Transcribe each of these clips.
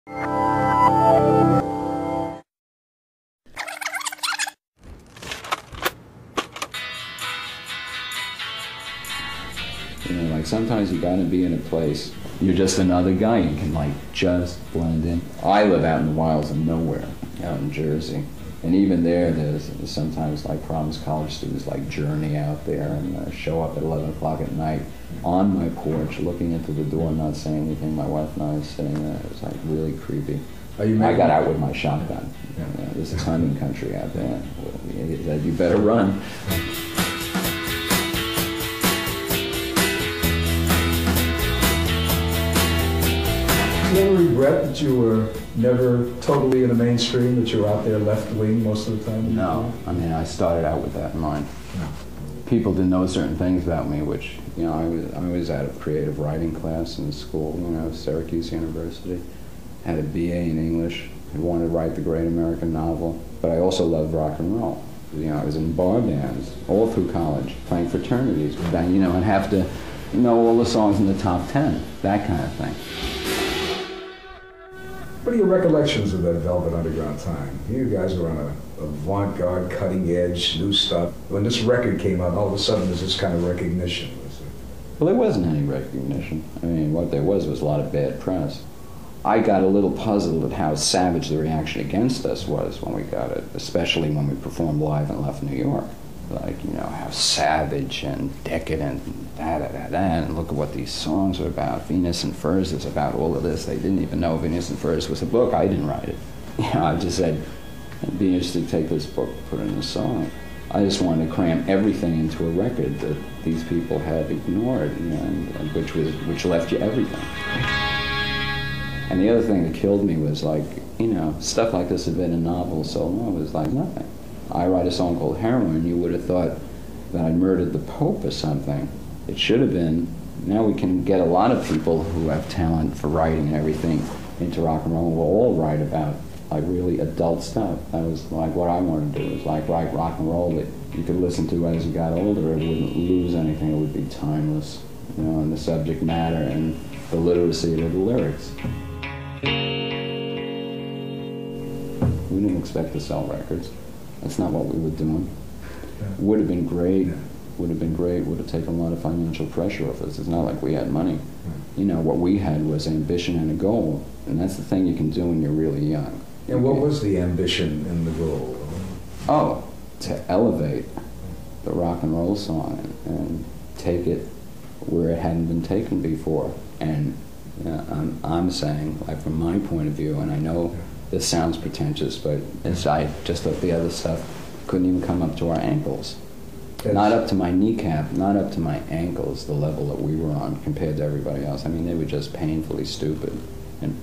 You know, like sometimes you gotta be in a place, you're just another guy, you can like just blend in. I live out in the wilds of nowhere, out in Jersey. And even there's sometimes like problems college students like journey out there and show up at 11 o'clock at night on my porch, looking into the door, not saying anything. My wife and I was sitting there. It was like really creepy. I got out with my shotgun. Yeah. You know, this is hunting country out there. He said, you better run. Do you ever regret that you were never totally in the mainstream, that you were out there left wing most of the time? No. I mean, I started out with that in mind. Yeah. People didn't know certain things about me, which, you know, I was out of creative writing class in school, you know, Syracuse University. Had a BA in English. I wanted to write the great American novel. But I also loved rock and roll. You know, I was in bar bands all through college, playing fraternities, you know, and have to know all the songs in the top 10, that kind of thing. What are your recollections of that Velvet Underground time? You guys were on a avant-garde, cutting-edge, new stuff. When this record came out, all of a sudden there's this kind of recognition. Well, there wasn't any recognition. I mean, what there was a lot of bad press. I got a little puzzled at how savage the reaction against us was when we got it, especially when we performed live in Left New York. Like, you know, how savage and decadent and da-da-da-da, and look at what these songs are about. Venus and Furs is about all of this. They didn't even know Venus and Furs was a book. I didn't write it. You know, I just said, it'd be interesting to take this book, put it in a song. I just wanted to cram everything into a record that these people had ignored, you know, and which left you everything. And the other thing that killed me was, like, you know, stuff like this had been in novels so long, it was like nothing. I write a song called Heroin, you would have thought that I murdered the Pope or something. It should have been, now we can get a lot of people who have talent for writing and everything into rock and roll. We'll all write about, like, really adult stuff. That was, like, what I wanted to do, was, like, write rock and roll that you could listen to as you got older. It wouldn't lose anything. It would be timeless, you know, in the subject matter and the literacy of the lyrics. We didn't expect to sell records. That's not what we were doing. Would have been great. Would have been great. Would have taken a lot of financial pressure off us. It's not like we had money. You know, what we had was ambition and a goal. And that's the thing you can do when you're really young. And what was the ambition and the goal? Oh, to elevate the rock and roll song and take it where it hadn't been taken before. And you know, I'm saying, like, from my point of view, and I know this sounds pretentious, but I just thought the other stuff couldn't even come up to our ankles. Not up to my kneecap, not up to my ankles, the level that we were on compared to everybody else. I mean, they were just painfully stupid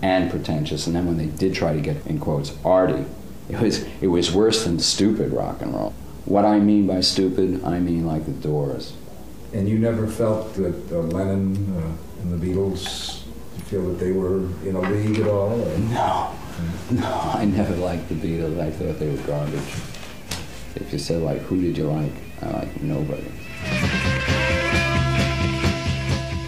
and pretentious. And then when they did try to get, in quotes, arty, it was worse than stupid rock and roll. What I mean by stupid, I mean like the Doors. And you never felt that Lennon and the Beatles, you feel that they were in a league at all? Or? No, I never liked the Beatles. I thought they were garbage. If you said, like, who did you like? I like nobody.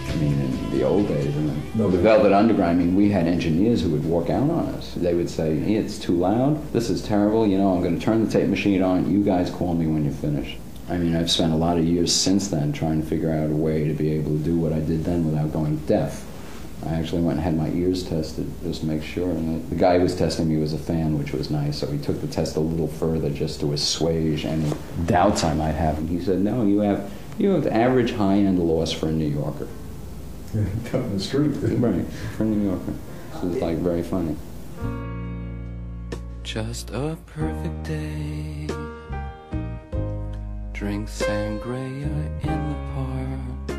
I mean, in the old days, the Velvet Underground, I mean, we had engineers who would walk out on us. They would say, hey, it's too loud, this is terrible, you know, I'm going to turn the tape machine on, you guys call me when you're finished. I mean, I've spent a lot of years since then trying to figure out a way to be able to do what I did then without going deaf. I actually went and had my ears tested just to make sure. And the guy who was testing me was a fan, which was nice, so he took the test a little further just to assuage any doubts I might have. And he said, no, you have average high-end loss for a New Yorker. Down the street. Right, for a New Yorker. So it's like very funny. Just a perfect day. Drink sangria in the park.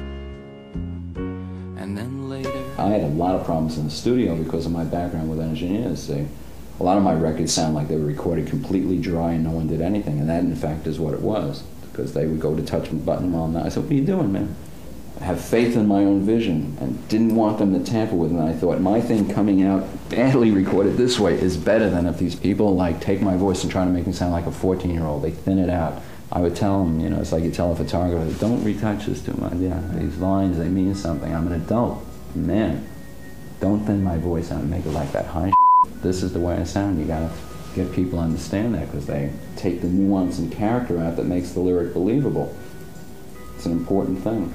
And then later I had a lot of problems in the studio because of my background with engineers. A lot of my records sound like they were recorded completely dry and no one did anything, and that in fact is what it was, because they would go to touch the button all night. I said, what are you doing, man? I have faith in my own vision and didn't want them to tamper with it. And I thought, my thing coming out badly recorded this way is better than if these people like take my voice and try to make me sound like a 14-year-old. They thin it out. I would tell them, you know, it's like you tell a photographer, don't retouch this too much. Yeah, these lines, they mean something. I'm an adult. Man, don't thin my voice out and make it like that high this is the way I sound. You gotta get people to understand that, because they take the nuance and character out that makes the lyric believable. It's an important thing.